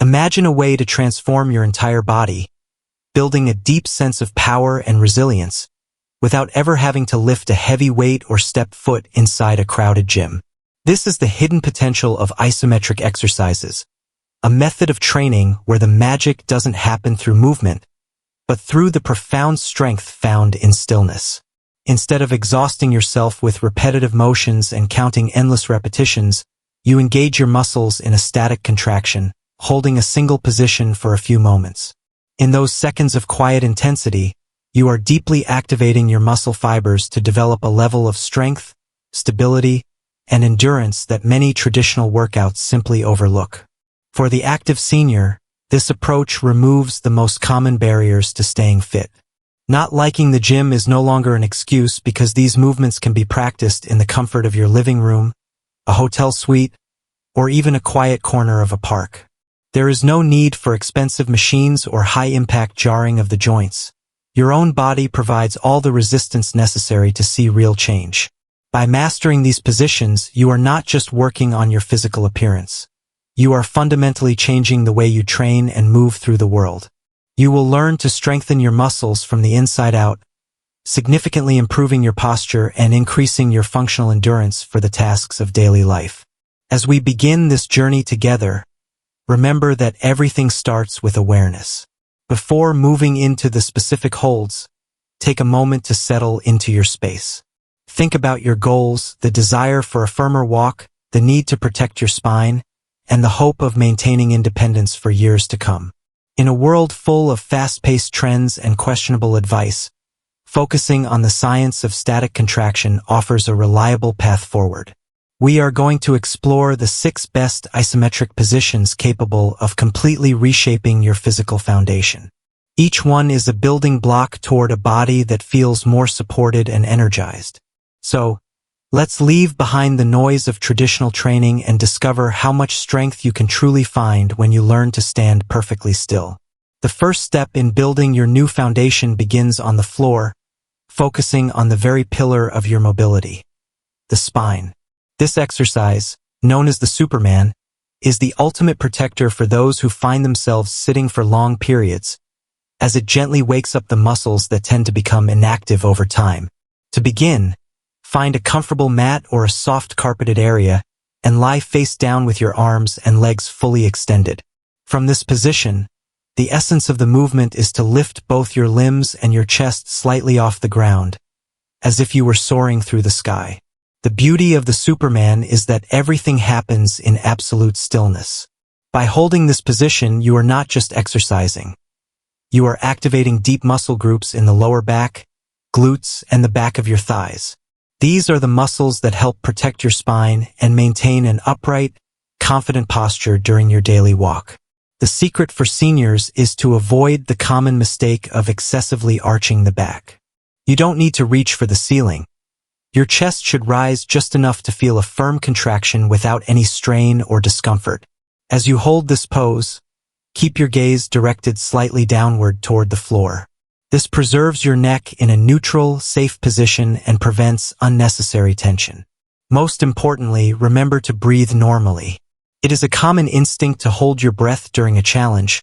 Imagine a way to transform your entire body, building a deep sense of power and resilience, without ever having to lift a heavy weight or step foot inside a crowded gym. This is the hidden potential of isometric exercises, a method of training where the magic doesn't happen through movement, but through the profound strength found in stillness. Instead of exhausting yourself with repetitive motions and counting endless repetitions, you engage your muscles in a static contraction, holding a single position for a few moments. In those seconds of quiet intensity, you are deeply activating your muscle fibers to develop a level of strength, stability, and endurance that many traditional workouts simply overlook. For the active senior, this approach removes the most common barriers to staying fit. Not liking the gym is no longer an excuse because these movements can be practiced in the comfort of your living room, a hotel suite, or even a quiet corner of a park. There is no need for expensive machines or high-impact jarring of the joints. Your own body provides all the resistance necessary to see real change. By mastering these positions, you are not just working on your physical appearance. You are fundamentally changing the way you train and move through the world. You will learn to strengthen your muscles from the inside out, significantly improving your posture and increasing your functional endurance for the tasks of daily life. As we begin this journey together, remember that everything starts with awareness. Before moving into the specific holds, take a moment to settle into your space. Think about your goals, the desire for a firmer walk, the need to protect your spine, and the hope of maintaining independence for years to come. In a world full of fast-paced trends and questionable advice, focusing on the science of static contraction offers a reliable path forward. We are going to explore the 6 best isometric positions capable of completely reshaping your physical foundation. Each one is a building block toward a body that feels more supported and energized. So, let's leave behind the noise of traditional training and discover how much strength you can truly find when you learn to stand perfectly still. The first step in building your new foundation begins on the floor, focusing on the very pillar of your mobility, the spine. This exercise, known as the Superman, is the ultimate protector for those who find themselves sitting for long periods, as it gently wakes up the muscles that tend to become inactive over time. To begin, find a comfortable mat or a soft carpeted area and lie face down with your arms and legs fully extended. From this position, the essence of the movement is to lift both your limbs and your chest slightly off the ground, as if you were soaring through the sky. The beauty of the Superman is that everything happens in absolute stillness. By holding this position, you are not just exercising. You are activating deep muscle groups in the lower back, glutes, and the back of your thighs. These are the muscles that help protect your spine and maintain an upright, confident posture during your daily walk. The secret for seniors is to avoid the common mistake of excessively arching the back. You don't need to reach for the ceiling. Your chest should rise just enough to feel a firm contraction without any strain or discomfort. As you hold this pose, keep your gaze directed slightly downward toward the floor. This preserves your neck in a neutral, safe position and prevents unnecessary tension. Most importantly, remember to breathe normally. It is a common instinct to hold your breath during a challenge,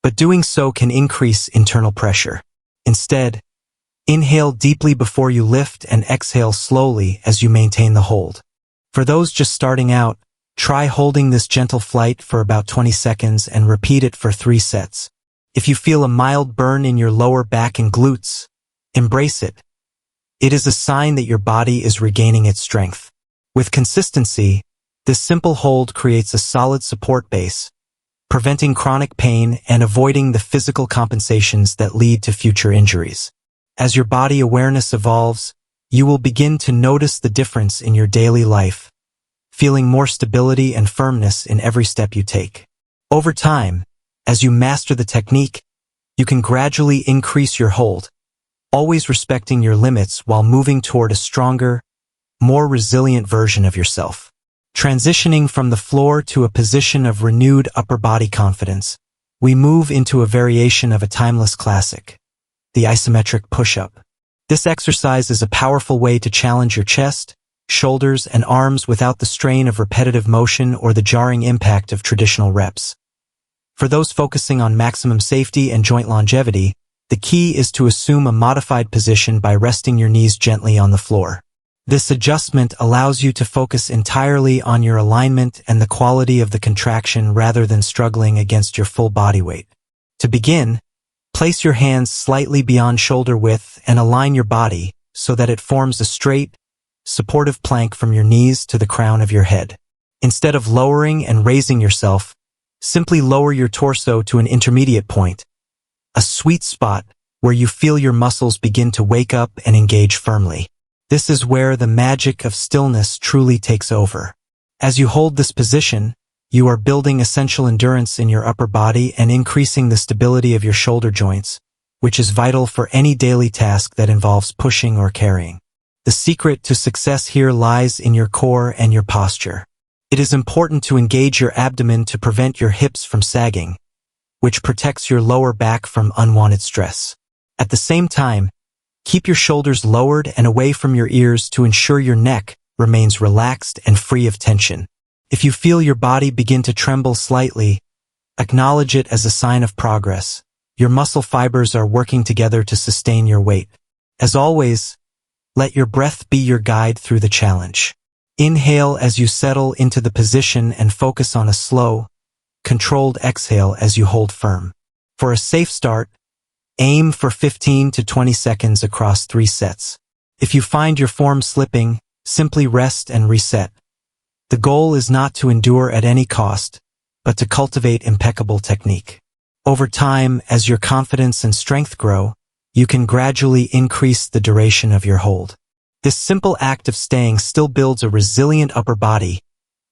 but doing so can increase internal pressure. Instead, inhale deeply before you lift and exhale slowly as you maintain the hold. For those just starting out, try holding this gentle flight for about 20 seconds and repeat it for 3 sets. If you feel a mild burn in your lower back and glutes, embrace it. It is a sign that your body is regaining its strength. With consistency, this simple hold creates a solid support base, preventing chronic pain and avoiding the physical compensations that lead to future injuries. As your body awareness evolves, you will begin to notice the difference in your daily life, feeling more stability and firmness in every step you take. Over time, as you master the technique, you can gradually increase your hold, always respecting your limits while moving toward a stronger, more resilient version of yourself. Transitioning from the floor to a position of renewed upper body confidence, we move into a variation of a timeless classic, the isometric push-up. This exercise is a powerful way to challenge your chest, shoulders, and arms without the strain of repetitive motion or the jarring impact of traditional reps. For those focusing on maximum safety and joint longevity, the key is to assume a modified position by resting your knees gently on the floor. This adjustment allows you to focus entirely on your alignment and the quality of the contraction rather than struggling against your full body weight. To begin, place your hands slightly beyond shoulder width and align your body so that it forms a straight, supportive plank from your knees to the crown of your head. Instead of lowering and raising yourself, simply lower your torso to an intermediate point, a sweet spot where you feel your muscles begin to wake up and engage firmly. This is where the magic of stillness truly takes over. As you hold this position, you are building essential endurance in your upper body and increasing the stability of your shoulder joints, which is vital for any daily task that involves pushing or carrying. The secret to success here lies in your core and your posture. It is important to engage your abdomen to prevent your hips from sagging, which protects your lower back from unwanted stress. At the same time, keep your shoulders lowered and away from your ears to ensure your neck remains relaxed and free of tension. If you feel your body begin to tremble slightly, acknowledge it as a sign of progress. Your muscle fibers are working together to sustain your weight. As always, let your breath be your guide through the challenge. Inhale as you settle into the position and focus on a slow, controlled exhale as you hold firm. For a safe start, aim for 15 to 20 seconds across 3 sets. If you find your form slipping, simply rest and reset. The goal is not to endure at any cost, but to cultivate impeccable technique. Over time, as your confidence and strength grow, you can gradually increase the duration of your hold. This simple act of staying still builds a resilient upper body,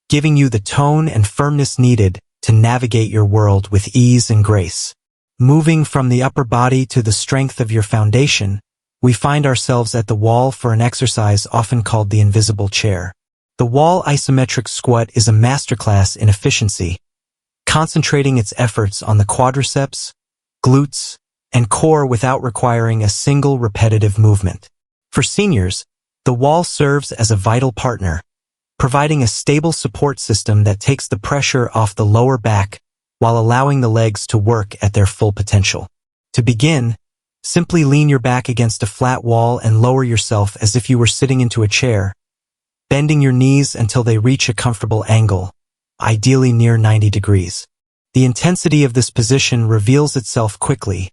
giving you the tone and firmness needed to navigate your world with ease and grace. Moving from the upper body to the strength of your foundation, we find ourselves at the wall for an exercise often called the invisible chair. The wall isometric squat is a masterclass in efficiency, concentrating its efforts on the quadriceps, glutes, and core without requiring a single repetitive movement. For seniors, the wall serves as a vital partner, providing a stable support system that takes the pressure off the lower back while allowing the legs to work at their full potential. To begin, simply lean your back against a flat wall and lower yourself as if you were sitting into a chair, bending your knees until they reach a comfortable angle, ideally near 90 degrees. The intensity of this position reveals itself quickly,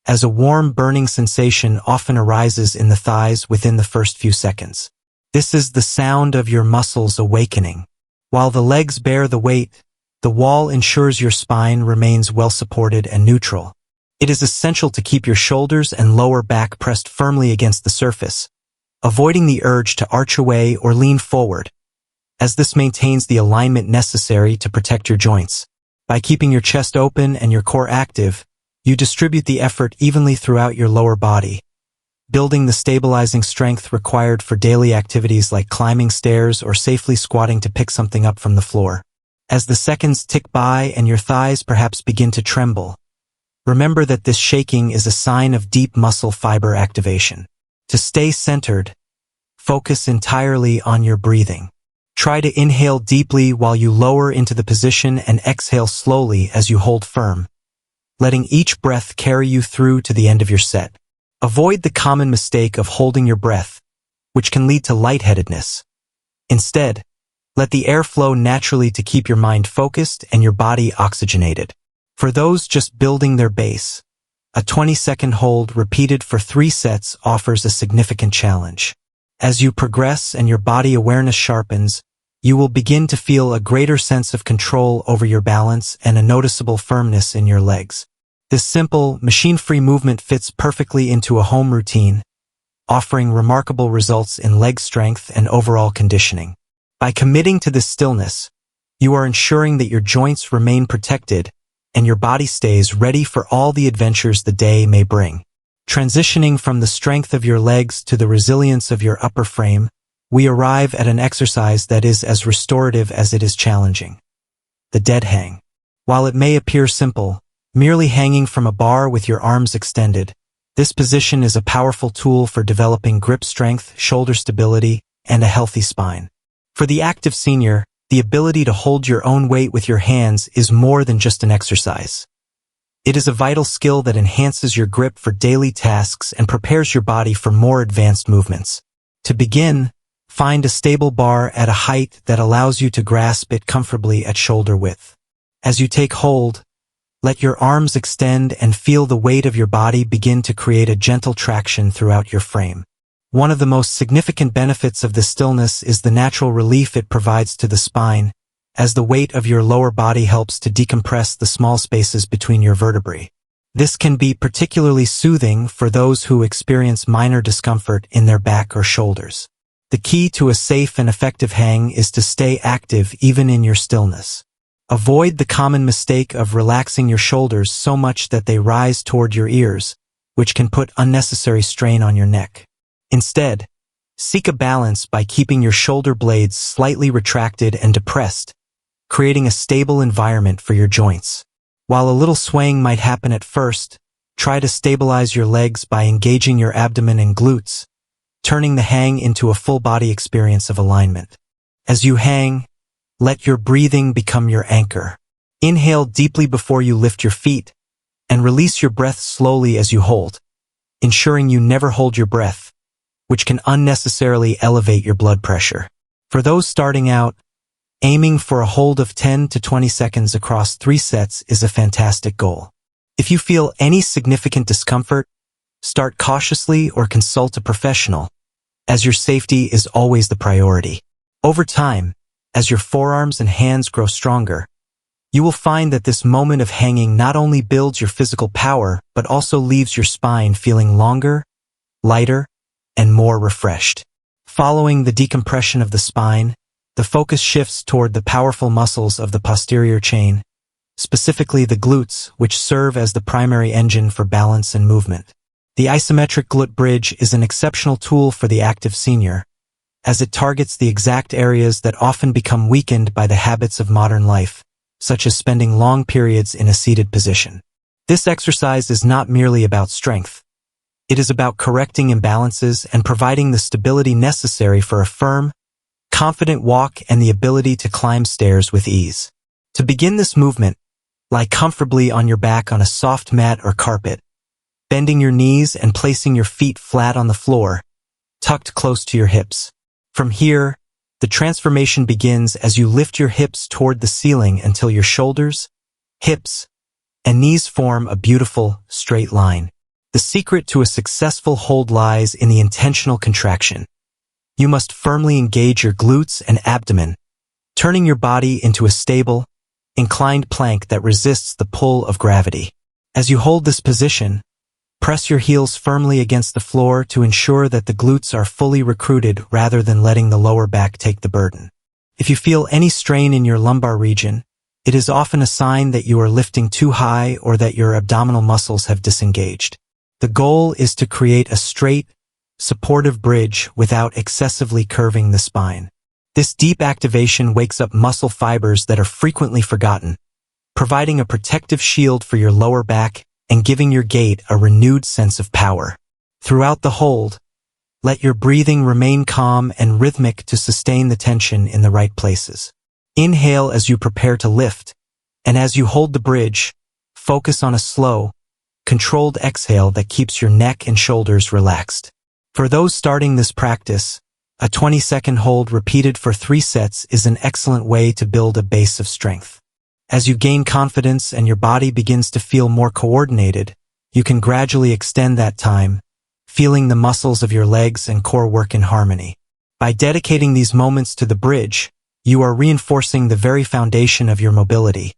as a warm burning sensation often arises in the thighs within the first few seconds. This is the sound of your muscles awakening. While the legs bear the weight, the wall ensures your spine remains well supported and neutral. It is essential to keep your shoulders and lower back pressed firmly against the surface, avoiding the urge to arch away or lean forward, as this maintains the alignment necessary to protect your joints. By keeping your chest open and your core active, you distribute the effort evenly throughout your lower body, building the stabilizing strength required for daily activities like climbing stairs or safely squatting to pick something up from the floor. As the seconds tick by and your thighs perhaps begin to tremble, remember that this shaking is a sign of deep muscle fiber activation. To stay centered, focus entirely on your breathing. Try to inhale deeply while you lower into the position and exhale slowly as you hold firm, letting each breath carry you through to the end of your set. Avoid the common mistake of holding your breath, which can lead to lightheadedness. Instead, let the air flow naturally to keep your mind focused and your body oxygenated. For those just building their base, a 20-second hold repeated for 3 sets offers a significant challenge. As you progress and your body awareness sharpens, you will begin to feel a greater sense of control over your balance and a noticeable firmness in your legs. This simple, machine-free movement fits perfectly into a home routine, offering remarkable results in leg strength and overall conditioning. By committing to this stillness, you are ensuring that your joints remain protected and your body stays ready for all the adventures the day may bring. Transitioning from the strength of your legs to the resilience of your upper frame, we arrive at an exercise that is as restorative as it is challenging. The dead hang. While it may appear simple, merely hanging from a bar with your arms extended, this position is a powerful tool for developing grip strength, shoulder stability, and a healthy spine. For the active senior, The ability to hold your own weight with your hands is more than just an exercise. It is a vital skill that enhances your grip for daily tasks and prepares your body for more advanced movements. To begin, find a stable bar at a height that allows you to grasp it comfortably at shoulder width. As you take hold, let your arms extend and feel the weight of your body begin to create a gentle traction throughout your frame. One of the most significant benefits of this stillness is the natural relief it provides to the spine, as the weight of your lower body helps to decompress the small spaces between your vertebrae. This can be particularly soothing for those who experience minor discomfort in their back or shoulders. The key to a safe and effective hang is to stay active even in your stillness. Avoid the common mistake of relaxing your shoulders so much that they rise toward your ears, which can put unnecessary strain on your neck. Instead, seek a balance by keeping your shoulder blades slightly retracted and depressed, creating a stable environment for your joints. While a little swaying might happen at first, try to stabilize your legs by engaging your abdomen and glutes, turning the hang into a full-body experience of alignment. As you hang, let your breathing become your anchor. Inhale deeply before you lift your feet, and release your breath slowly as you hold, ensuring you never hold your breath, which can unnecessarily elevate your blood pressure. For those starting out, aiming for a hold of 10 to 20 seconds across 3 sets is a fantastic goal. If you feel any significant discomfort, start cautiously or consult a professional, as your safety is always the priority. Over time, as your forearms and hands grow stronger, you will find that this moment of hanging not only builds your physical power, but also leaves your spine feeling longer, lighter, and more refreshed. Following the decompression of the spine, the focus shifts toward the powerful muscles of the posterior chain, specifically the glutes, which serve as the primary engine for balance and movement. The isometric glute bridge is an exceptional tool for the active senior, as it targets the exact areas that often become weakened by the habits of modern life, such as spending long periods in a seated position. This exercise is not merely about strength. It is about correcting imbalances and providing the stability necessary for a firm, confident walk and the ability to climb stairs with ease. To begin this movement, lie comfortably on your back on a soft mat or carpet, bending your knees and placing your feet flat on the floor, tucked close to your hips. From here, the transformation begins as you lift your hips toward the ceiling until your shoulders, hips, and knees form a beautiful, straight line. The secret to a successful hold lies in the intentional contraction. You must firmly engage your glutes and abdomen, turning your body into a stable, inclined plank that resists the pull of gravity. As you hold this position, press your heels firmly against the floor to ensure that the glutes are fully recruited rather than letting the lower back take the burden. If you feel any strain in your lumbar region, it is often a sign that you are lifting too high or that your abdominal muscles have disengaged. The goal is to create a straight, supportive bridge without excessively curving the spine. This deep activation wakes up muscle fibers that are frequently forgotten, providing a protective shield for your lower back and giving your gait a renewed sense of power. Throughout the hold, let your breathing remain calm and rhythmic to sustain the tension in the right places. Inhale as you prepare to lift, and as you hold the bridge, focus on a slow, controlled exhale that keeps your neck and shoulders relaxed. For those starting this practice, a 20-second hold repeated for 3 sets is an excellent way to build a base of strength. As you gain confidence and your body begins to feel more coordinated, you can gradually extend that time, feeling the muscles of your legs and core work in harmony. By dedicating these moments to the bridge, you are reinforcing the very foundation of your mobility,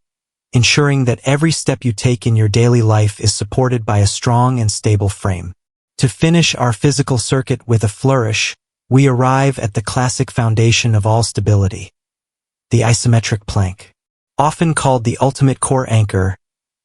ensuring that every step you take in your daily life is supported by a strong and stable frame. To finish our physical circuit with a flourish, we arrive at the classic foundation of all stability, the isometric plank. Often called the ultimate core anchor,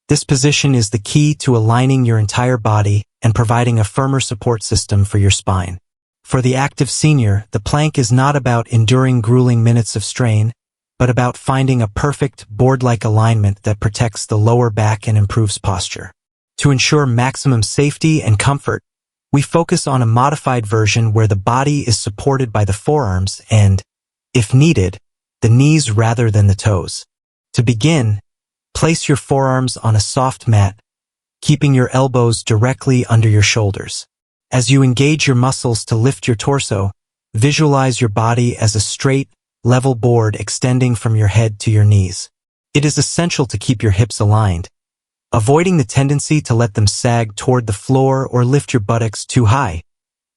this position is the key to aligning your entire body and providing a firmer support system for your spine. For the active senior, the plank is not about enduring grueling minutes of strain, but about finding a perfect, board-like alignment that protects the lower back and improves posture. To ensure maximum safety and comfort, we focus on a modified version where the body is supported by the forearms and, if needed, the knees rather than the toes. To begin, place your forearms on a soft mat, keeping your elbows directly under your shoulders. As you engage your muscles to lift your torso, visualize your body as a straight, level board extending from your head to your knees. It is essential to keep your hips aligned, avoiding the tendency to let them sag toward the floor or lift your buttocks too high,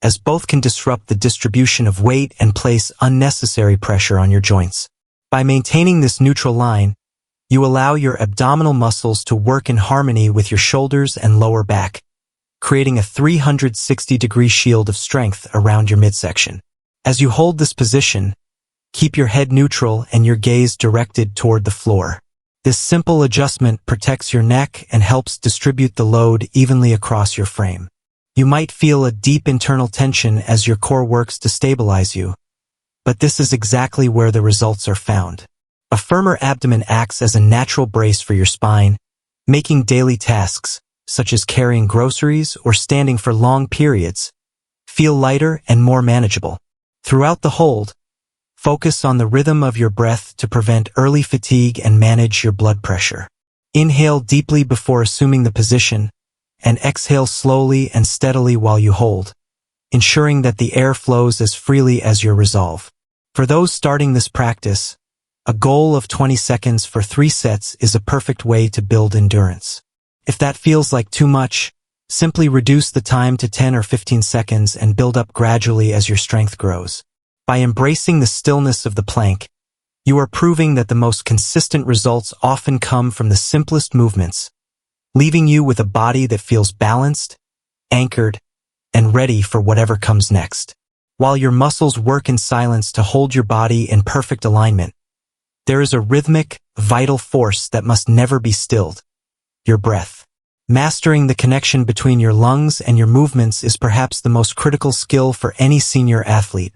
as both can disrupt the distribution of weight and place unnecessary pressure on your joints. By maintaining this neutral line, you allow your abdominal muscles to work in harmony with your shoulders and lower back, creating a 360-degree shield of strength around your midsection. As you hold this position, keep your head neutral and your gaze directed toward the floor. This simple adjustment protects your neck and helps distribute the load evenly across your frame. You might feel a deep internal tension as your core works to stabilize you, but this is exactly where the results are found. A firmer abdomen acts as a natural brace for your spine, making daily tasks, such as carrying groceries or standing for long periods, feel lighter and more manageable. Throughout the hold, focus on the rhythm of your breath to prevent early fatigue and manage your blood pressure. Inhale deeply before assuming the position, and exhale slowly and steadily while you hold, ensuring that the air flows as freely as your resolve. For those starting this practice, a goal of 20 seconds for 3 sets is a perfect way to build endurance. If that feels like too much, simply reduce the time to 10 or 15 seconds and build up gradually as your strength grows. By embracing the stillness of the plank, you are proving that the most consistent results often come from the simplest movements, leaving you with a body that feels balanced, anchored, and ready for whatever comes next. While your muscles work in silence to hold your body in perfect alignment, there is a rhythmic, vital force that must never be stilled: your breath. Mastering the connection between your lungs and your movements is perhaps the most critical skill for any senior athlete,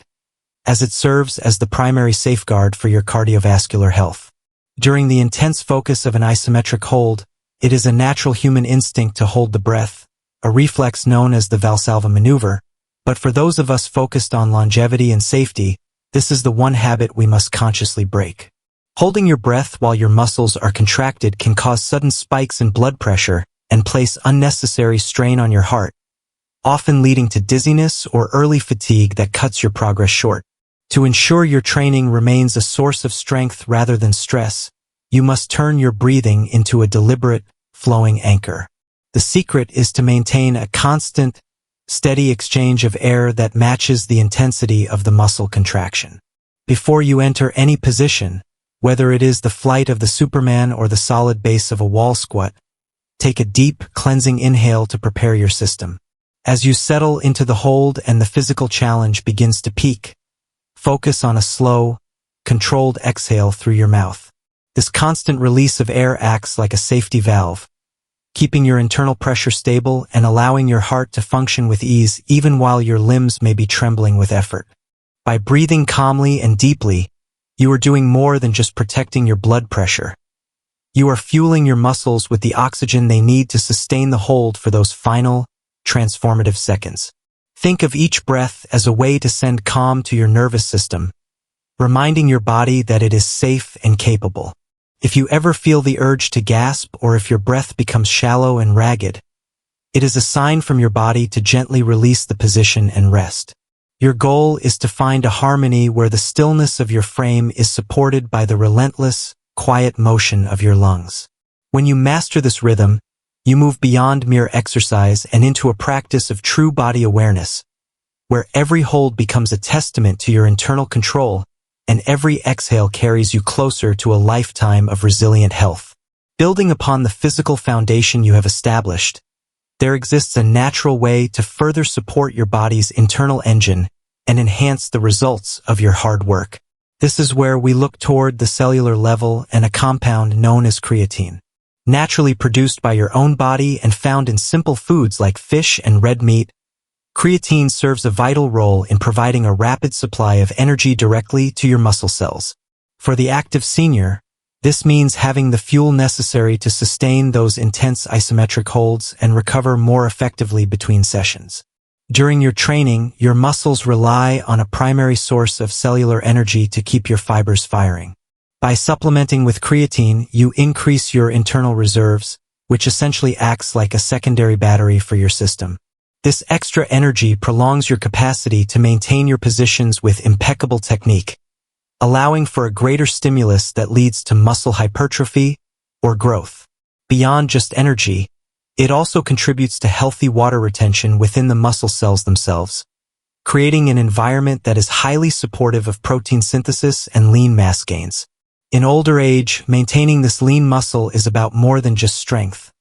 as it serves as the primary safeguard for your cardiovascular health. During the intense focus of an isometric hold, it is a natural human instinct to hold the breath, a reflex known as the Valsalva maneuver, but for those of us focused on longevity and safety, this is the one habit we must consciously break. Holding your breath while your muscles are contracted can cause sudden spikes in blood pressure and place unnecessary strain on your heart, often leading to dizziness or early fatigue that cuts your progress short. To ensure your training remains a source of strength rather than stress, you must turn your breathing into a deliberate, flowing anchor. The secret is to maintain a constant, steady exchange of air that matches the intensity of the muscle contraction. Before you enter any position, whether it is the flight of the Superman or the solid base of a wall squat, take a deep, cleansing inhale to prepare your system. As you settle into the hold and the physical challenge begins to peak, focus on a slow, controlled exhale through your mouth. This constant release of air acts like a safety valve, keeping your internal pressure stable and allowing your heart to function with ease even while your limbs may be trembling with effort. By breathing calmly and deeply, you are doing more than just protecting your blood pressure. You are fueling your muscles with the oxygen they need to sustain the hold for those final, transformative seconds. Think of each breath as a way to send calm to your nervous system, reminding your body that it is safe and capable. If you ever feel the urge to gasp or if your breath becomes shallow and ragged, it is a sign from your body to gently release the position and rest. Your goal is to find a harmony where the stillness of your frame is supported by the relentless, quiet motion of your lungs. When you master this rhythm, you move beyond mere exercise and into a practice of true body awareness, where every hold becomes a testament to your internal control and every exhale carries you closer to a lifetime of resilient health. Building upon the physical foundation you have established, there exists a natural way to further support your body's internal engine and enhance the results of your hard work. This is where we look toward the cellular level and a compound known as creatine. Naturally produced by your own body and found in simple foods like fish and red meat, creatine serves a vital role in providing a rapid supply of energy directly to your muscle cells. For the active senior, this means having the fuel necessary to sustain those intense isometric holds and recover more effectively between sessions. During your training, your muscles rely on a primary source of cellular energy to keep your fibers firing. By supplementing with creatine, you increase your internal reserves, which essentially acts like a secondary battery for your system. This extra energy prolongs your capacity to maintain your positions with impeccable technique, allowing for a greater stimulus that leads to muscle hypertrophy or growth. Beyond just energy, it also contributes to healthy water retention within the muscle cells themselves, creating an environment that is highly supportive of protein synthesis and lean mass gains. In older age, maintaining this lean muscle is about more than just strength.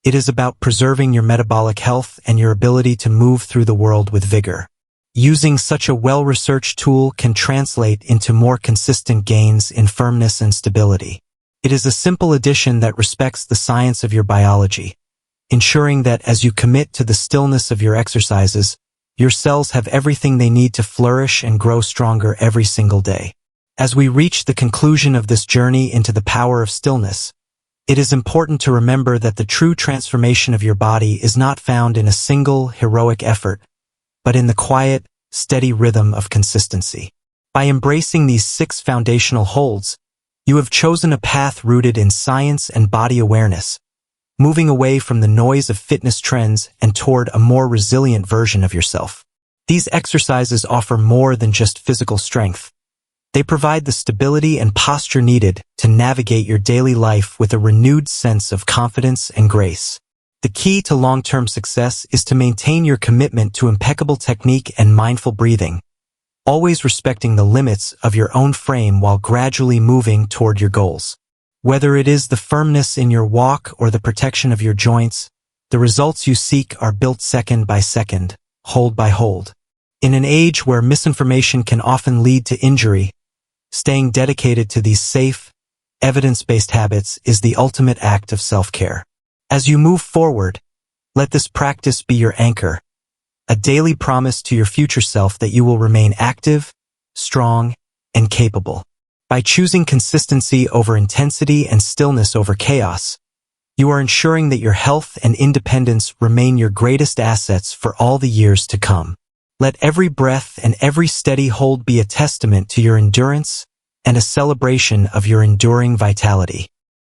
It is about preserving your metabolic health and your ability to move through the world with vigor. Using such a well-researched tool can translate into more consistent gains in firmness and stability. It is a simple addition that respects the science of your biology, ensuring that as you commit to the stillness of your exercises, your cells have everything they need to flourish and grow stronger every single day. As we reach the conclusion of this journey into the power of stillness, it is important to remember that the true transformation of your body is not found in a single heroic effort, but in the quiet, steady rhythm of consistency. By embracing these 6 foundational holds, you have chosen a path rooted in science and body awareness, moving away from the noise of fitness trends and toward a more resilient version of yourself. These exercises offer more than just physical strength. They provide the stability and posture needed to navigate your daily life with a renewed sense of confidence and grace. The key to long-term success is to maintain your commitment to impeccable technique and mindful breathing, always respecting the limits of your own frame while gradually moving toward your goals. Whether it is the firmness in your walk or the protection of your joints, the results you seek are built second by second, hold by hold. In an age where misinformation can often lead to injury, staying dedicated to these safe, evidence-based habits is the ultimate act of self-care. As you move forward, let this practice be your anchor, a daily promise to your future self that you will remain active, strong, and capable. By choosing consistency over intensity and stillness over chaos, you are ensuring that your health and independence remain your greatest assets for all the years to come. Let every breath and every steady hold be a testament to your endurance and a celebration of your enduring vitality.